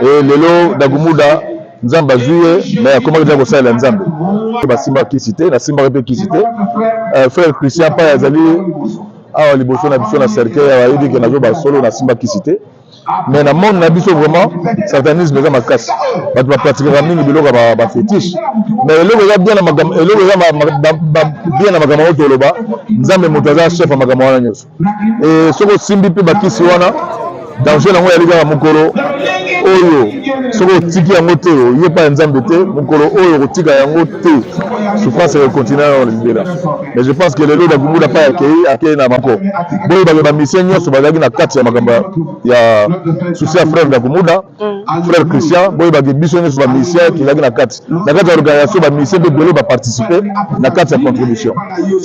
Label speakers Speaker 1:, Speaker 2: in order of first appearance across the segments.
Speaker 1: et lelo Dagumuda Nzamba Zouye, mais comment dire que ça la Nzamba Basimba Kisité, la Simba Répé Kisité, frère Christian Paya Zali, ah, les bossons habitués à cercle, il dit que nous avons solo na Simba Kisité. Mais dans le monde, on vraiment satanisme est ma casse. On va pratiquer la mine de l'eau à fétiche. Mais l'eau est bien à ma gamme, l'eau est bien à ma gamme au Toloba. Nous avons monté chef à ma gamme. Et ce que Simbi peut bâtir si on a, dans le jeu, on va aller à Mokoro. Oyo, ce que Tiki a monté, il n'y a pas un zambété, Mokoro, Oyo, Tiki a monté. Souffrance et continent dans le libéral. Mais je pense que le lot d'Agumou n'a pas accueilli dans Mako. Bon, il y a des missions sur la Gagna 4, il y a souci à frère d'Agumouda, frère Christian, bon, il y a des missions sur la mission qui a 4. La 4 organisation de la mission de Bello va participer, la 4 sa contribution.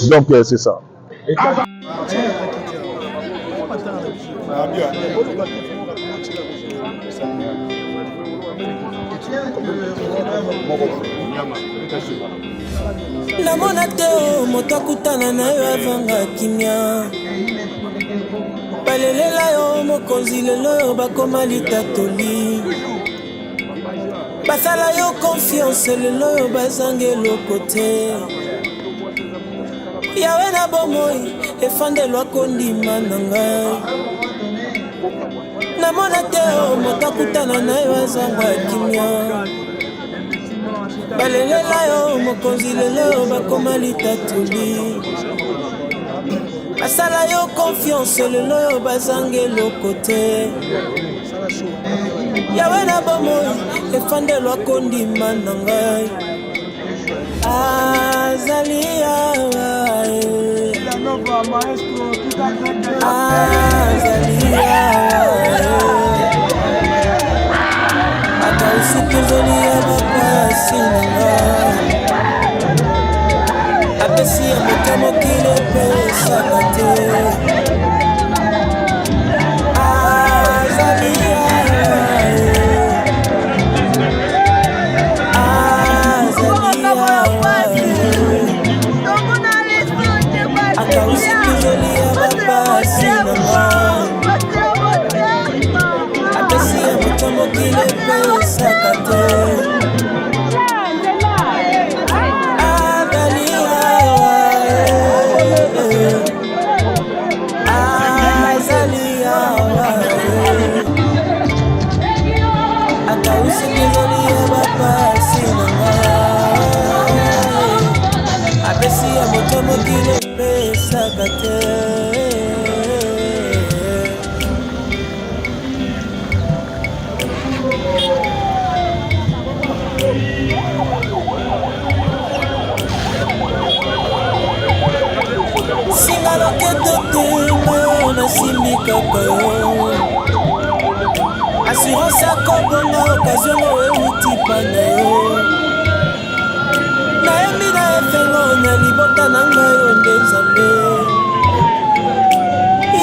Speaker 1: Donc, c'est ça.
Speaker 2: Namona teo motakutana na yo avanga kimia balelela yo mokonzi lelo bakoma litatoli basala yo confiance lelo bazange lokote yawe na bomoi efandelo akondima na ngai namona teo motakutana na yo azanga kimia balelela yo mokonzi lelo bakoma litatoli basala yo confiance lelo bazange lokote yawe na bomoi efandelo akondima na ngai azali yawe azali yawe akausikizoli ya bapasi nanga apesi ya motamokile pesaka te azali yawe azali yawe akausikizoli ya bapasi nanga apesi ya motamokile pesaka te assurance akobonga occasion eutipa na yo nayembi na efengo na libota na ngai yo nde nzambe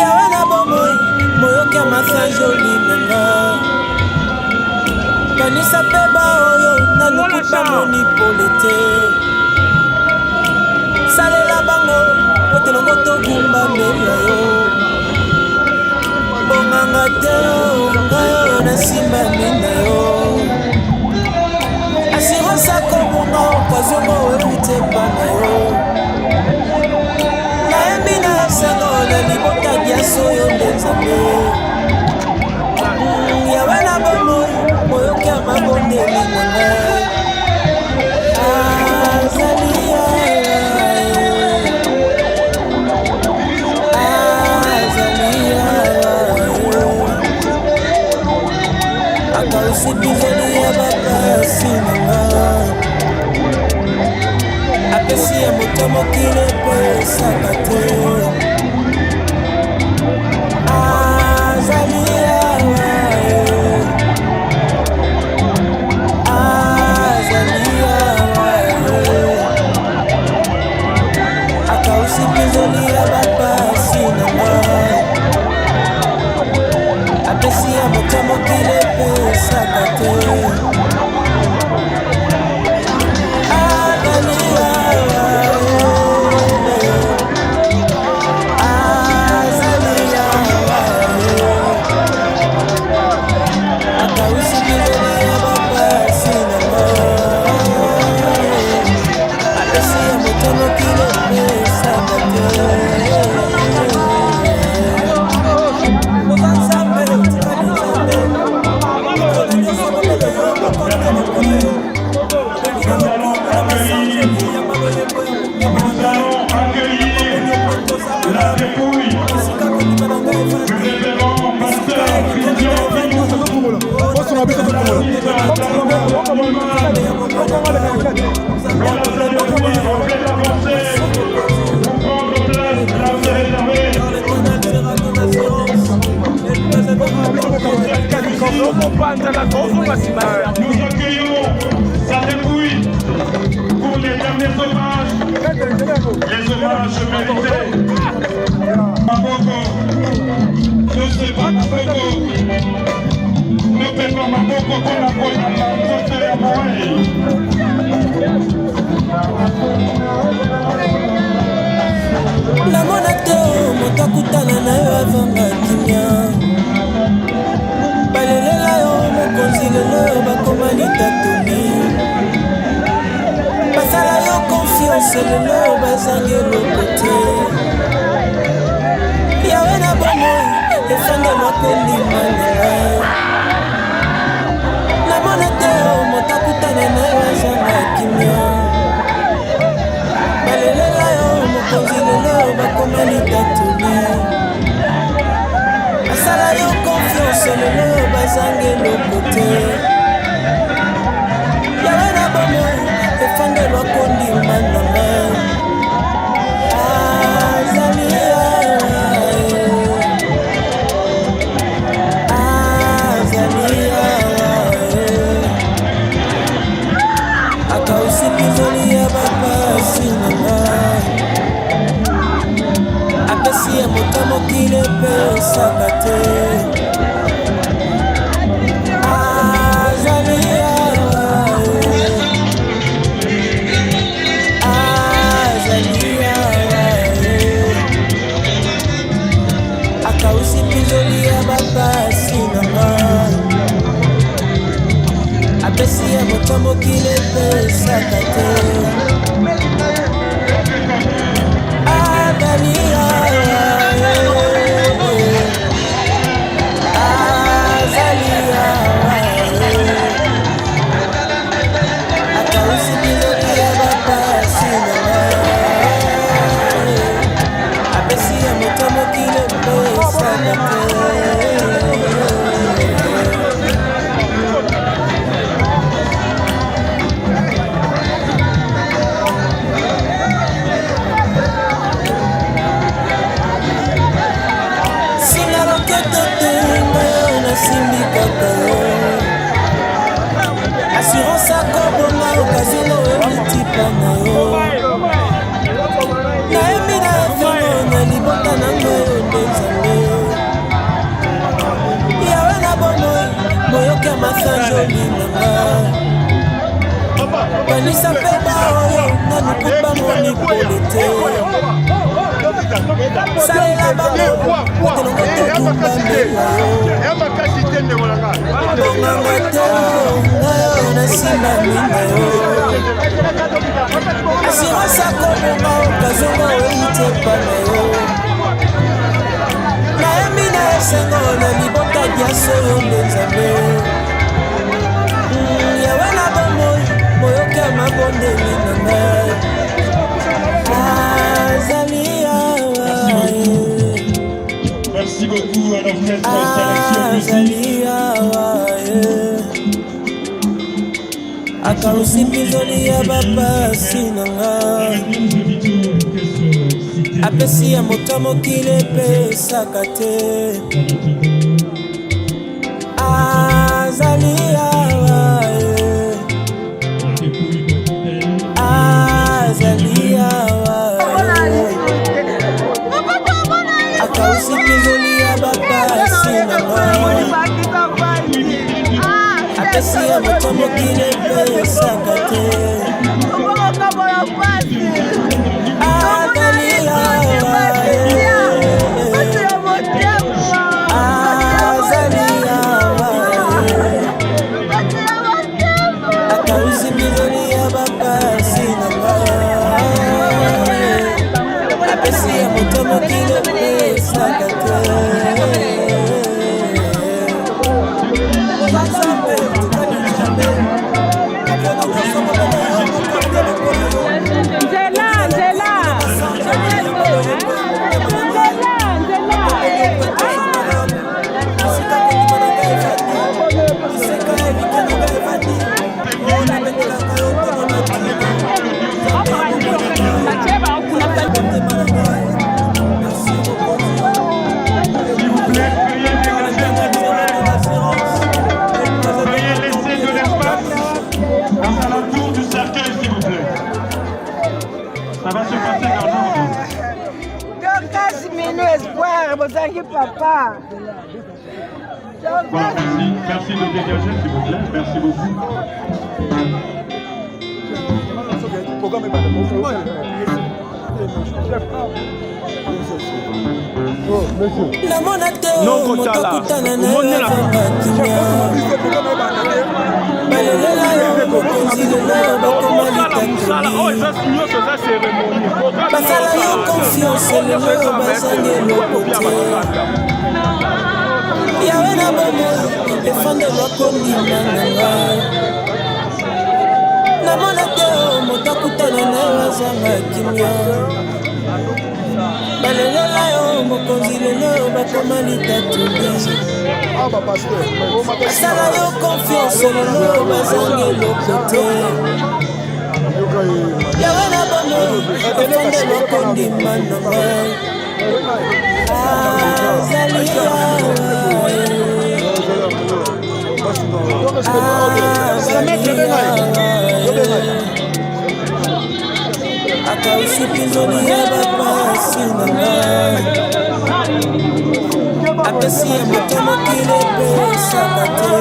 Speaker 2: yawe na bomoi moyoki ya mafage olinanga kanisa mpe baoyo nanukuta moni pole te salela bango po telongo tobumba mbela yo bonganga te ngayo na simba mina yo assurance akobonga okazongo eutepa na yo nayembi na esengo na libota biaso yo nde nzambe yawe na bomoi moyoki ya mabondeli na ngai azali akausikizoli ya bapasi nanga apesi ya motomokile pesaka te azali yawe azali yawe akausikizoli ya bapasi nanga apesi ya motomokile pesaka te azali yawe
Speaker 3: accueillons sa dépouille pour les derniers hommages. Les hommages mérités. Maboko, Joseph Maboko, ne fais pas Maboko pour la
Speaker 2: namona te moto akutana na yo avanga kimia balelela yo mokonzi lelo bakoma litatoli basala yo confiance lelo bazangi eloko te yawe na bomoi efandelwa kolima nanga namona te moto akutana na yo azanga kimia balelela yo mokonzi lelo bakoma litatoli basala yo confiance lelo bazangi eloko te yawe na bomoi efandelwa kondima nanga azali akausipizoli ya bapasi nanga apesi ya moto mokili epesaka te azali akausipizoli ya bapasi nanga apesi ya moto mokili epesaka te assurance akobonga okazelo elitipa na yo nayebi na efeno na libota na ngoyo nde nzambe yawe na bomoi boyoki ya masanjoli nanga banisa mpe baoyo nanukuba moni pole te salela bango otelongo tokubambela yo bonganga te ngayo na nsima mina yo assurance akobonga okazonga oitepa na yo nayembi na esengo na libota biaso yo nde nzambe yawe na bomoi boyoki ya mabondeli na ngai azali awa
Speaker 3: merci beaucoup à l'orchestre
Speaker 2: azali awa akausipizoli ya bapasi nanga apesi ya moto mokili epesaka te azali awa azali awa akausipizoli ya bapasi nanga apesi ya moto mokili epesaka te azali awa azali awa akausipizoli ya bapasi nanga apesi ya moto mokili epesaka te
Speaker 4: Nzela papa.
Speaker 3: Bon, merci de dégager, s'il vous plaît. Merci beaucoup.
Speaker 2: namona te moto akutana na yo avanga kimia balelela yo mokonzi lelo bakoma litatoli basala yo confiance lelo bazangi eloko te yawe na bomoi efandelwa kondima na ngai namona te moto akutana na yo azanga kimia balelela yo mokonzi lelo bakoma litatoli basala yo confiance lelo bazangi eloko te yawe na bomoi efandelwa kondima na ngai azali akausipinzoni ya bapasi na ngai apesi ya moto mokili epesaka te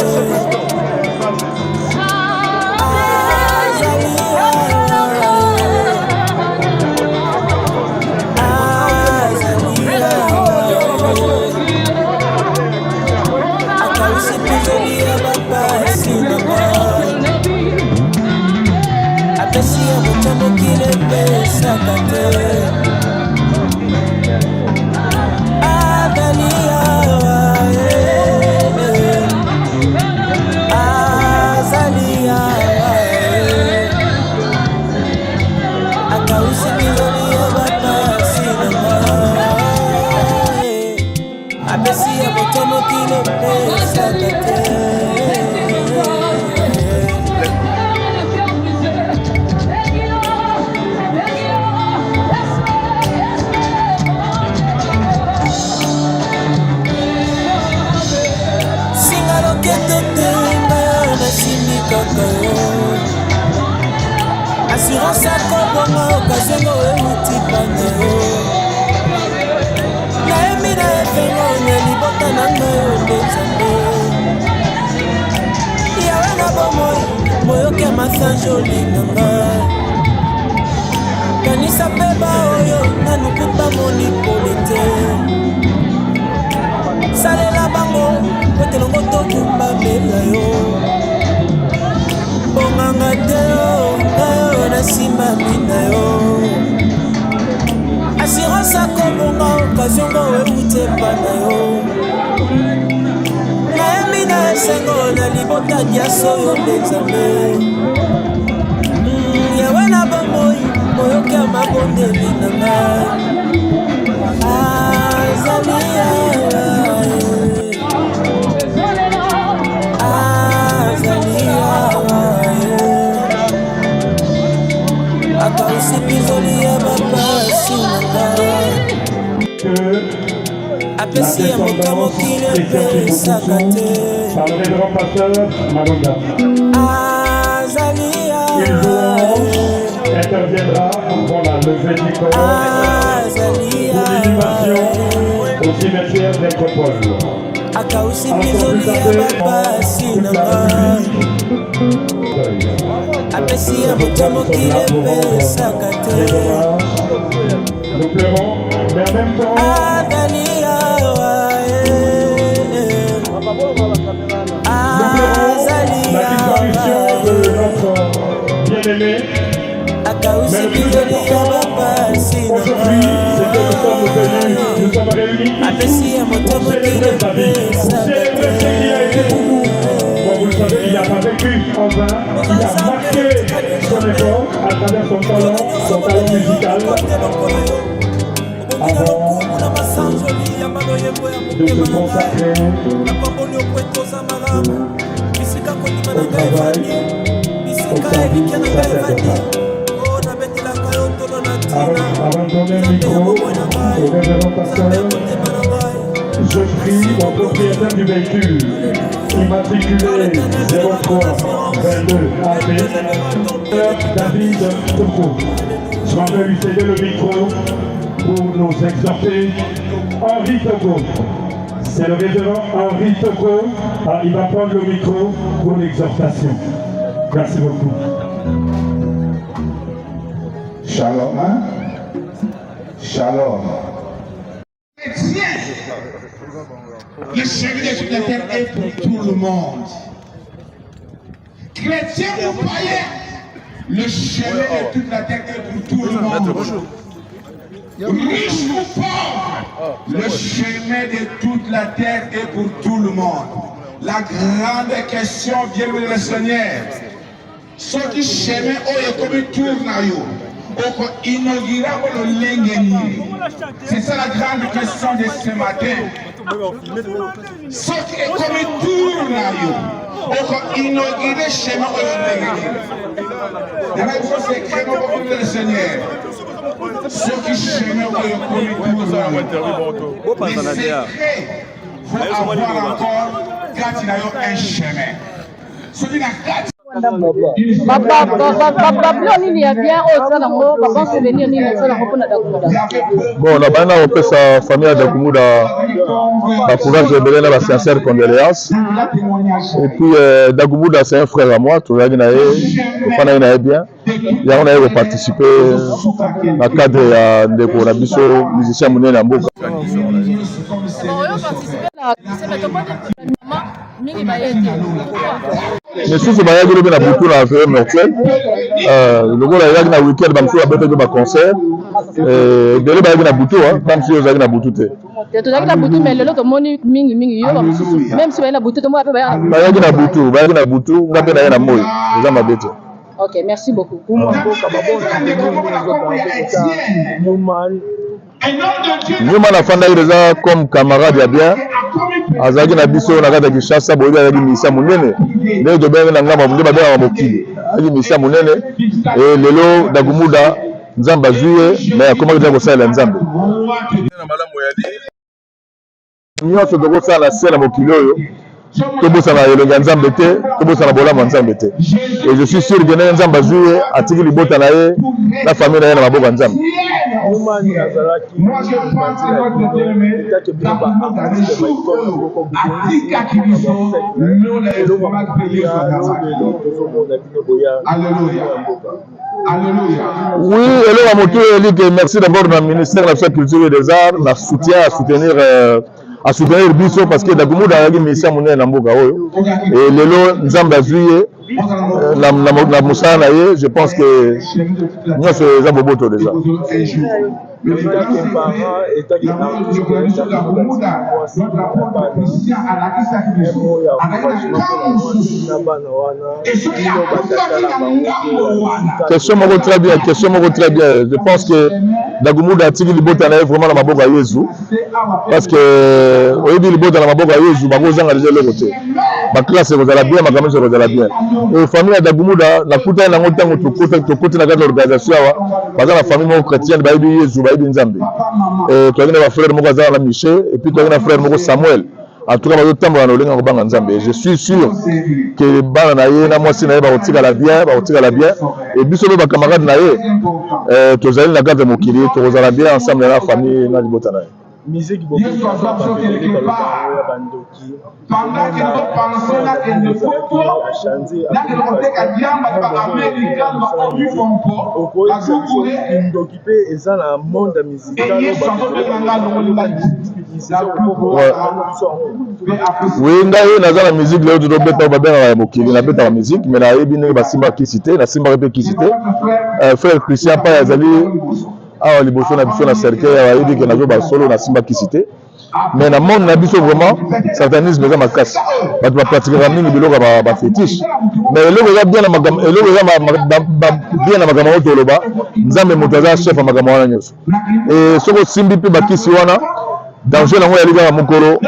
Speaker 2: akausipinzoni ya bapasi na ngai apesi ya moto mokili epesaka te apesi ya moto mokili epesaka te singa loketo te ngayo nasimbi kaka yo assurance akobonga okazengo euti pana yo nayebi na efengo na libota na ngai onde nzambe yawe na bomoi moyoki ya masanjoli na ngai kanisa mpe baoyo nanukuta moni pole te salela bango otelongo tokumbamela yo bonganga te yo ngayo nasimbami na yo assurance akobonga occasion ngo euti epa na yo nayembi na esengo na libota diaso yo nde nzambe yawe na bomoi moyoki ya mabondeli na ngai azali akausipinzoli ya bapasi na ngai apesi ya moto mokili epesaka te azali
Speaker 3: interviendra pour la levée du corps pour l'inhumation au cimetière d'Incopolis.
Speaker 2: akausipinzoli ya bapasi na ngai apesi ya moto mokili epesaka te
Speaker 3: nous pleurons mais en même temps la disparition de notre bien-aimé. Aujourd'hui, c'est que nous sommes réunis pour célébrer sa vie, pour célébrer ce qu'il a été pour nous. Comme vous le savez, il n'a pas vécu en vain, il a marqué son effort à travers son talent musical. Avant de se consacrer au travail, au service sacerdotal. Avant de donner le micro au révérend pasteur, je prie au propriétaire du véhicule immatriculé 0322 AB, David Toko. Je m'en vais lui céder le micro pour nous exhorter. Henri Togo. C'est le révérend Henri Togo. Il va prendre le micro pour l'exhortation. Merci beaucoup.
Speaker 4: Shalom. Hein? Shalom. Le chemin de toute la terre est pour tout le monde. Chrétien ou païen, le chemin de toute la terre est pour tout le monde. Riche ou pauvre, le chemin de toute la terre est pour tout le monde. La grande question vient de le Seigneur. Ce qui chemin est comme tournayo. C'est ça la grande question de ce matin. Ce qui est comme un tour là, inaugurer chemin la même chose c'est écrit dans le Seigneur. Ce qui chemin comme un tour là. Les secrets vont avoir encore quand il y a un chemin. Ce qui n'a pas
Speaker 1: bon, on a bien appelé sa famille à Dakumuda la courage de Belén la sincère condoléance. Et puis Dakumuda c'est un frère à moi, tout le monde est bien. Il y a participé à cadre de Konabiso, musicien Mouné Namboka. Mais si c'est bien que na butu na fait mortuel le gars là na week-end bamso a beto ba concert de le ba na butu comme si aux na butu te
Speaker 5: to na butu mais le to moni mingi yo même si na butu to mo ba
Speaker 1: na butu ngape na moyo eza mabete.
Speaker 5: OK, merci beaucoup.
Speaker 1: Newman afanda déjà comme camarade ya bien azaki na biso na kata Kinshasa boye azaki misa munene nde to benga na ngamba munde babela mokili azaki misa munene et lelo Dakumuda nzamba zuye mais akoma kutaka kosala nzambe na malamu ya di nyonso tokosala sela mokili oyo tobosana elonga nzambe te tobosana bolama nzambe te et je suis sûr que nzamba zuye atiki libota na ye na famille na ye na maboko nzambe.
Speaker 4: Moi, je pense que notre bien-aimé,
Speaker 1: oui, merci d'abord dans le ministère de la Culture et des Arts, la soutien à soutenir Bisso parce que Dakumuda a mis Mouné Namboka et lelo Nzamba Zuye la Moussa Naye, je pense que nous sommes Zaboboto déjà. Question très bien. Je pense que Dakumuda a tiré le bota vraiment dans ma boca Yezu parce que au début le bota dans ma boca Yezu, ma goza a déjà le côté. Ma classe est bien, ma gamme est bien. Et famille Dakumuda la kuta na ngota to côté na cadre organisation parce que la famille chrétienne ba Yezu ba Nzambe. Et tu as un frère moko za la Michel et puis tu as un frère moko Samuel. En tout cas, je suis sûr que bana na ye na mwasi na ye ba otika la bien, et biso ba camarade na ye tozali na garde mokili, tozala bien ensemble na famille na libota na ye.
Speaker 6: Musique beaucoup quelque part
Speaker 4: pendant que nous pensons là que nous faut là que nous fait qu'à diamba ba américain ba obu pompo azokure
Speaker 6: d'occuper et ça la monde musical
Speaker 1: oui ndaye naza na musique leo to beta ba bena mokili na beta musique mais na yebi ne ba simba kisité na simba pe kisité frère Christian pa yazali awa liboso na biso na cercueil ya yebi ke nazo ba solo na simba kisité mais na monde na biso vraiment satanisme eza makasi bato ba pratiquer mingi biloko ba fétiche mais eloko eza bien na magam eloko eza bien na magama oto loba nzambe moto aza chef ya magama wana nyonso et soko simbi pe bakisi wana danger nango ya liga mokolo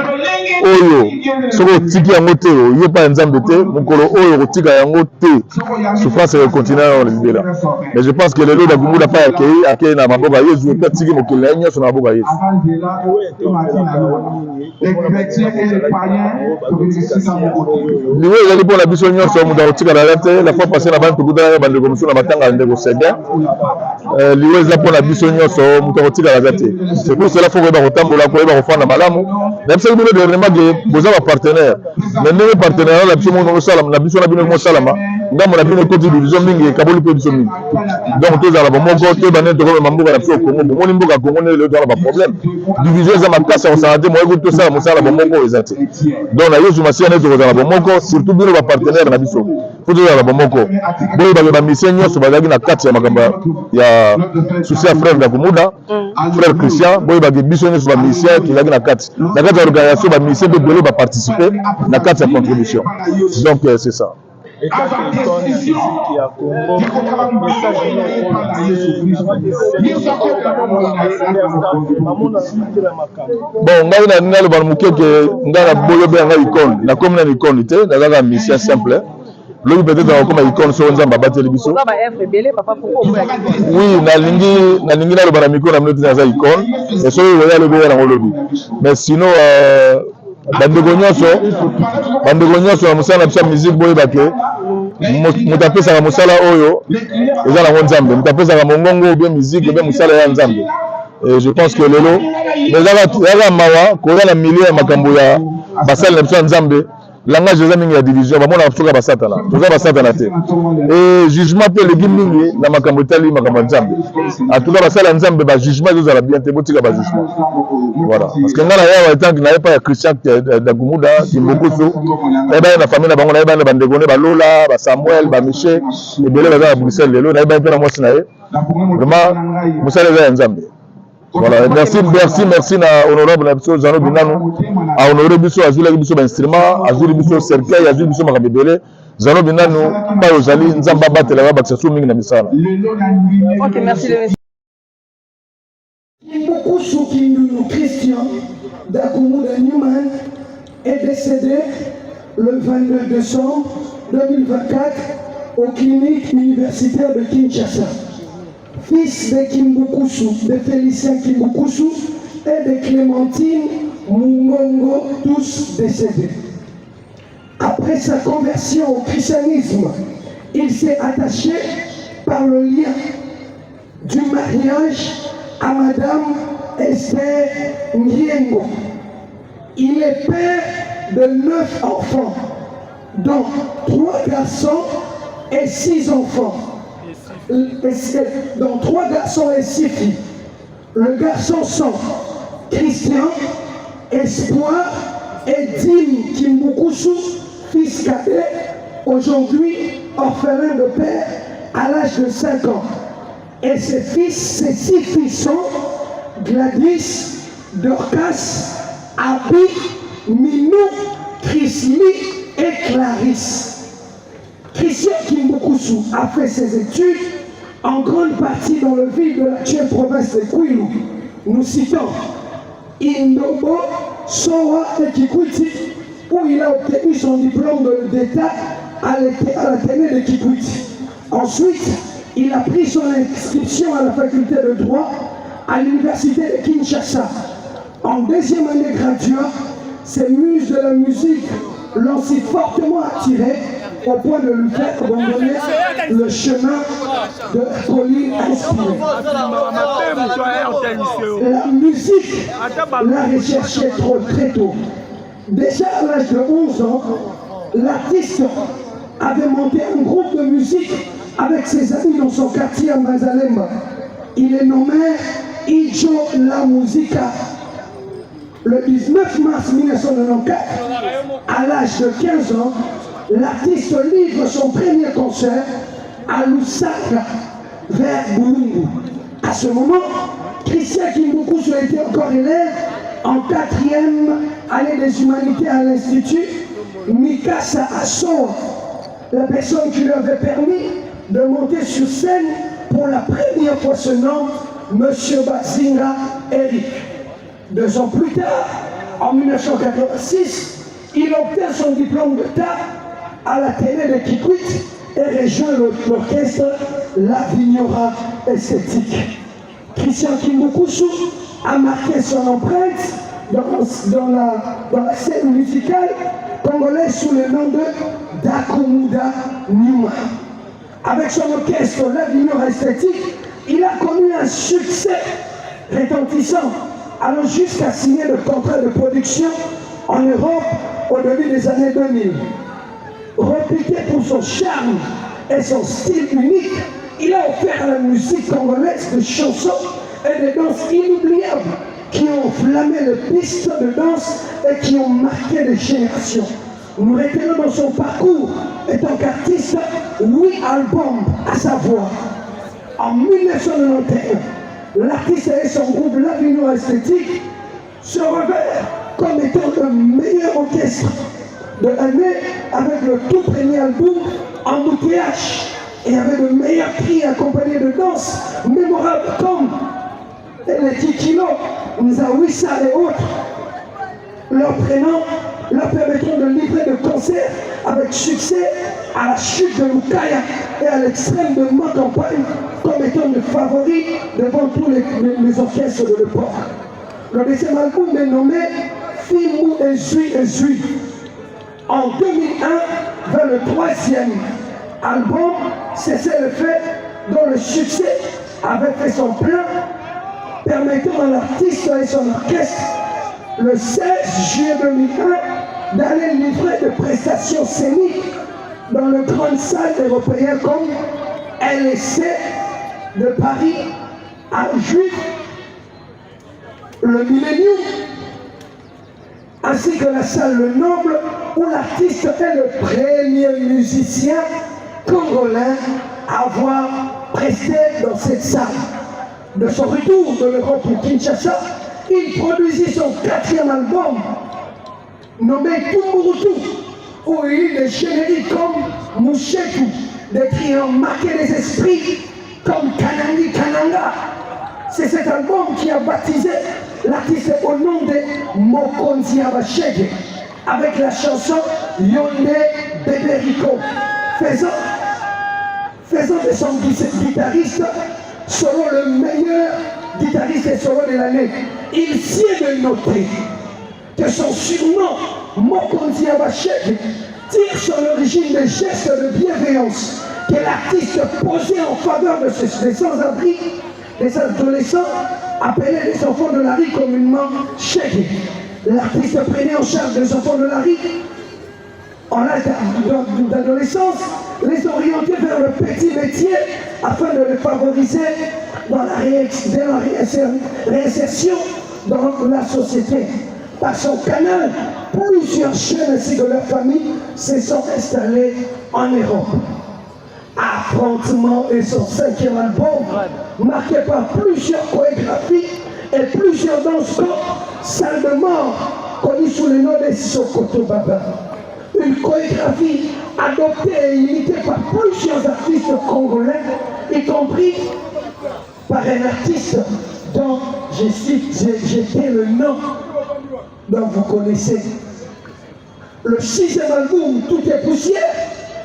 Speaker 1: oyo soko otiki yango te yo pa nzambe te mokolo oyo kotika yango te souffrance ekontinue na libela. Mais je pense que lelo bakumuda pa akei na maboko ya Yesu epe atiki mokili na ye nyonso na maboko ya Yesu. liwe ezali mpona biso nyonso moto akotikala te la fois passé na bani tokutana bandeko mosusu na matanga ya ndeko Sedin liwe eza mpona biso nyonso moto akotikala te. C'est pour cela faut koyeba kotambola koyeba kofanda malamu nayebisaki bino dernièrement ke boza bapartenaire mais ndenge partenaire na biso na biso na bino mosalama ngambo na bino ekoti division mingi ekaboli mpe biso mingi donc tozala bamoko toyeba nini tokomema mboka na biso ya Congo bomoni mboka ya Congo nde lelo tozala baproblème division eza makasi ya kosala te moyekuti tosala mosala bomoko eza te donc na Yesu masiya nde tokozala bomoko surtout bino bapartenaire na biso fo tozala bomoko boyebake bamisie nyonso bazalaki na kati ya makambo ya susi ya frère Ndakumuda frère Christian boyebake biso nyonso bamisie tozalaki na kati ya organisation bamisie mpe bele baparticipe na kati ya contribution donc c'est ça. Bon, ngai na nina loba mukeke ngai na boyo be ngai icône na comme na icône te nazaka mission simple lobi peut-être comme icône so nzamba bateli biso oui nalingi na loba na micro na minute na za icône et so yo ya lobi na ngolobi mais sinon bandeko nyonso na mosala na biso ya musique boyebake moto apesaka mosala oyo eza nango nzambe moto apesaka mongongo obie musique obie mosala ya nzambe et je pense que lelo ezaka mawa koza na milieu ya makambo ya basali na biso ya nzambe langage eza mingi ya division bamona soka basatana toza basatana te et jugement mpe eleki mingi na makambo etali makambo ya nzambe atuka basala ya nzambe bajugement ezozala bien te botika bajugement voilà parce que ngai na yawa etanki nayepa ya Christian Ndakumuda Kimbukusu nayeba ye na famille na bango nayeba ye na bandeko ne balola basamuel bamiche ebele baza na Bruxelles lelo nayeba ye mpe na mwasi na ye vraiment mosala eza ya nzambe. Voilà, merci na honorable na biso Zano Binanu a honoré biso azulaki biso ba instrument azuli biso cercueil azuli biso makambo ebele Zano Binanu pa ozali nzamba batela ba bakisa so mingi na misala.
Speaker 7: OK, merci le monsieur.
Speaker 8: Beaucoup Kindu Christian Ndakumuda Newman est décédé le 22 décembre 2024 aux cliniques universitaires de Kinshasa. Fils de Kimbukusu, de Félicien Kimbukusu et de Clémentine Mungongo, tous décédés. Après sa conversion au christianisme, il s'est attaché par le lien du mariage à Madame Esther Ngiengo. Il est père de 9 enfants, dont 3 garçons et 6 enfants. Donc 3 garçons et 6 filles. Le garçon sont Christian, Espoir et Dim Kimbukusu, fils cadet, aujourd'hui orphelin de père à l'âge de 5 ans. Et ses 6 filles sont Gladys, Dorcas, Abi, Minou, Chrisly et Clarisse. Christian Kimbukusu a fait ses études en grande partie dans le ville de l'actuelle province de Kwilu. Nous citons Indobo, Sowa et Kikwiti, où il a obtenu son diplôme d'État à l'Athénée de Kikwiti. Ensuite, il a pris son inscription à la faculté de droit à l'université de Kinshasa. En deuxième année graduate, ses muses de la musique l'ont si fortement attiré au point de lui faire abandonner le chemin de folie inspirée. La musique l'a recherché très tôt. Déjà à l'âge de 11 ans, l'artiste avait monté un groupe de musique avec ses amis dans son quartier à Mazalemba. Il est nommé Ijo La Musica. Le 19 mars 1994, à l'âge de 15 ans, l'artiste livre son premier concert à Lusaka, vers Bulungu. À ce moment, Christian Kimbukusu était encore élève en 4e année des humanités à l'Institut Mikasa Asso, la personne qui lui avait permis de monter sur scène pour la première fois, ce nom, M. Bazinga Eric. 2 ans plus tard, En 1986, il obtient son diplôme d'État à la télé de Kikwit et rejoint l'orchestre La Vignora Esthétique. Christian Kimbukusu a marqué son empreinte dans la scène musicale congolaise sous le nom de Dakumuda Nyuma. Avec son orchestre La Vignora Esthétique, il a connu un succès retentissant, allant jusqu'à signer le contrat de production en Europe au début des années 2000. Réputé pour son charme et son style unique, il a offert à la musique congolaise des chansons et des danses inoubliables qui ont enflammé les pistes de danse et qui ont marqué des générations. Nous retenons dans son parcours, étant qu'artiste, 8 albums à sa voix. En 1991, l'artiste et son groupe La Vignora Esthétique se révèrent comme étant le meilleur orchestre de l'année avec le tout premier album Embouteillage et avec le meilleur prix accompagné de danse mémorables comme les Tikilo, Nzawisa et autres. Leur prénom leur permettront de livrer de concerts avec succès à la chute de Lukaya et à l'extrême de ma campagne comme étant le favori devant tous les orchestres de l'époque. Le deuxième album est nommé Fimu Ezui Ezui. En 2001, vers le troisième album, cessait le fait dont le succès avait fait son plein, permettant à l'artiste et son orchestre, le 16 juillet 2001, d'aller livrer des prestations scéniques dans le grand salle européen comme LSC de Paris, à Juif, le Millennium, ainsi que la salle Le Noble, où l'artiste est le premier musicien congolais à avoir presté dans cette salle. De son retour de l'Europe pour Kinshasa, il produisit son 4e album, nommé Tumburutu, où il eut des génériques comme Mouchetou, des triangles marqués des esprits comme Kanani Kananga. C'est cet album qui a baptisé l'artiste au nom de Mokonzi Abashege, avec la chanson Yonde Beberiko, faisant de son guitariste selon le meilleur guitariste et solo de l'année. Il sied de noter que son surnom Mokonzi Abashege tire son origine des gestes de bienveillance que l'artiste posait en faveur de ces sans-abri, des adolescents appelés les enfants de la rue communément Shege. L'artiste prenait en charge des enfants de la rue en âge d'adolescence, les orienter vers le petit métier afin de les favoriser dans la réinsertion dans la société. Par son canal, plusieurs jeunes ainsi que leur famille se sont installés en Europe. Affrontement est son 5e album, marqué par plusieurs chorégraphies et plusieurs danses salle de mort, connue sous le nom de Sokoto Baba. Une chorégraphie adoptée et imitée par plusieurs artistes congolais, y compris par un artiste dont j'ai le nom dont vous connaissez. Le 6e album, Tout est poussière,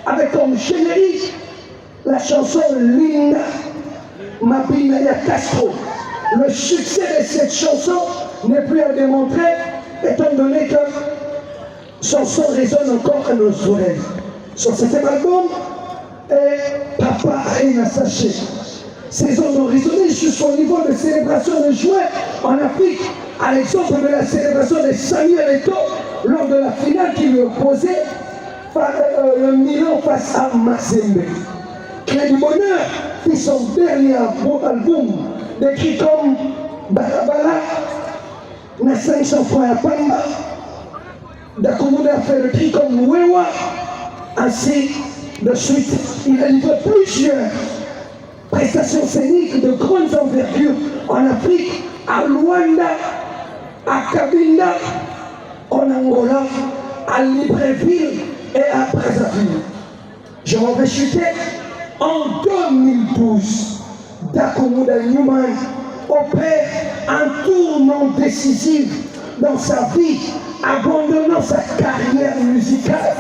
Speaker 8: avec comme générique la chanson Linda Mabinaya Castro. Le succès de cette chanson n'est plus à démontrer, étant donné que son son résonne encore à nos oreilles. Son 7e album est Papa Reina Saché. Ces ondes ont résonné jusqu'au niveau de célébration de juin en Afrique, à l'exemple de la célébration de Samuel Eto'o lors de la finale qui lui opposait le Milan face à Mazembe. Clé du Bonheur fit son dernier album, décrit comme Balabala, na 500 francs à Pamba. Dakumuda a fait le cri comme Wewa, ainsi de suite. Il a livré plusieurs prestations scéniques de grandes envergures en Afrique, à Luanda, à Cabinda, en Angola, à Libreville et à Brazzaville. Je m'en vais chuter. En 2012, Dakumuda Nyuma opère un tournant décisif dans sa vie, abandonnant sa carrière musicale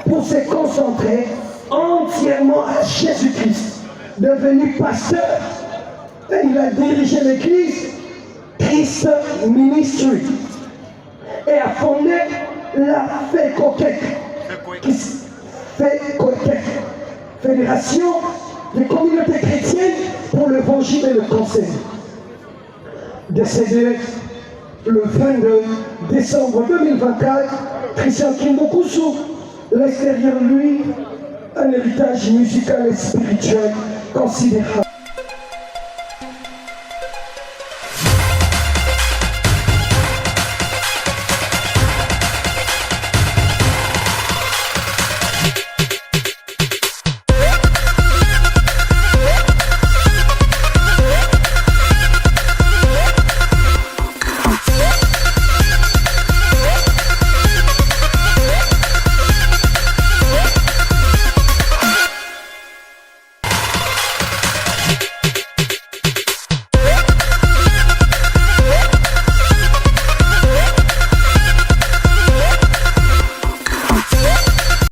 Speaker 8: pour se concentrer entièrement à Jésus-Christ. Devenu pasteur, et il a dirigé l'église Christ Ministry et a fondé la FECOQUEC, Fédération des communautés chrétiennes pour l'évangile et le conseil. Décédé le 22 décembre 2024, Christian Kimbukusu laisse derrière lui un héritage musical et spirituel considérable.